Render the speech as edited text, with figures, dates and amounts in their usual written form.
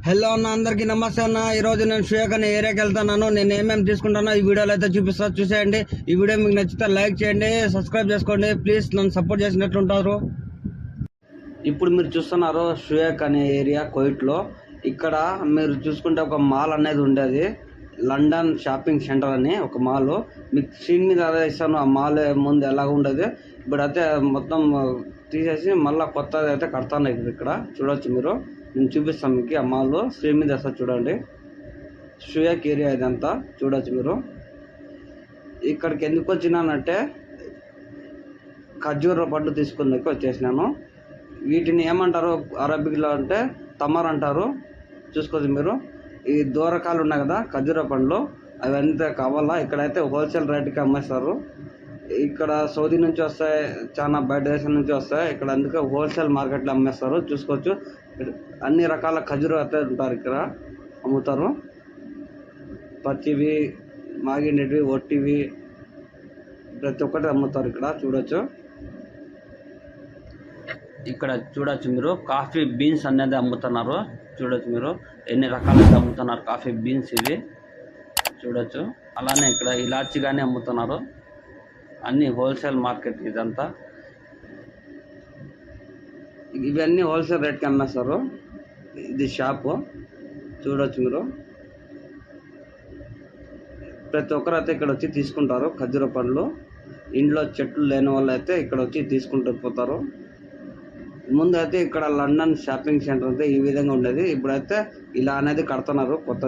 Hello అన్న, అందరికీ నమస్తే అన్న. ఈరోజు నేను షుయేక్ అనే ఏరియాకి వెళ్తున్నాను. నేను ఏమేమి తీసుకుంటానో ఈ వీడియోలో అయితే చూపిస్తా, చూసేయండి. ఈ వీడియో మీకు నచ్చితే లైక్ చేయండి, సబ్స్క్రైబ్ చేసుకోండి. ప్లీజ్ నన్ను సపోర్ట్ చేసినట్లుంటారు. ఇప్పుడు మీరు చూస్తున్నారు షుయేక్ అనే ఏరియా కోయిట్లో. ఇక్కడ మీరు చూసుకుంటే ఒక మాల్ అనేది ఉండేది, లండన్ షాపింగ్ సెంటర్ అని ఒక మాల్. మీకు స్క్రీన్ మీద అదే ఇస్తాను, ఆ మాల్ ముందు ఎలా ఉండేది. ఇప్పుడైతే మొత్తం తీసేసి మళ్ళీ కొత్తది అయితే కడతాను. ఇక్కడ చూడొచ్చు మీరు, నేను చూపిస్తాను మీకు. ఆ మాల్ స్క్రీన్ మీద వస్తుంది చూడండి. షుయేక్ ఏరియా ఇదంతా చూడొచ్చు మీరు. ఇక్కడికి ఎందుకు వచ్చినానంటే ఖర్జూర పండు తీసుకుందుకు వచ్చేసినాను. వీటిని ఏమంటారు అరబిక్లో అంటే తమర్ అంటారు. చూసుకోవచ్చు మీరు. ఈ దూరకాలు ఉన్నాయి కదా ఖర్జూర పండ్లు, అవి అంతా కావాలా. ఇక్కడైతే హోల్సేల్ రేట్కి అమ్మేస్తారు. ఇక్కడ సౌదీ నుంచి వస్తాయి, చాలా బయట దేశం నుంచి వస్తాయి. ఇక్కడ అందుకే హోల్సేల్ మార్కెట్లో అమ్మేస్తారు. చూసుకోవచ్చు, అన్ని రకాల ఖర్జూర అయితే ఉంటారు ఇక్కడ, అమ్ముతారు. పచ్చివి, మాగిండేటివి, ఒట్టివి, ప్రతి ఒక్కటి అమ్ముతారు ఇక్కడ. చూడొచ్చు, ఇక్కడ చూడొచ్చు మీరు కాఫీ బీన్స్ అనేది అమ్ముతున్నారు. చూడొచ్చు మీరు ఎన్ని రకాలైతే అమ్ముతున్నారు కాఫీ బీన్స్ ఇవి చూడొచ్చు. అలానే ఇక్కడ ఇలాచి కానీ అమ్ముతున్నారు. అన్ని హోల్సేల్ మార్కెట్ ఇదంతా. ఇవన్నీ హోల్సేల్ రేట్కి అమ్మేస్తారు. ఇది షాపు చూడొచ్చు మీరు. ప్రతి ఒక్కరు అయితే ఇక్కడ వచ్చి తీసుకుంటారు ఖర్జూర పండ్లు. ఇంట్లో చెట్లు లేని వాళ్ళు అయితే ఇక్కడ వచ్చి తీసుకుంటూ పోతారు. ముందు అయితే ఇక్కడ లండన్ షాపింగ్ సెంటర్ అయితే ఈ విధంగా ఉండేది. ఇప్పుడైతే ఇలా అనేది కడుతున్నారు కొత్తది.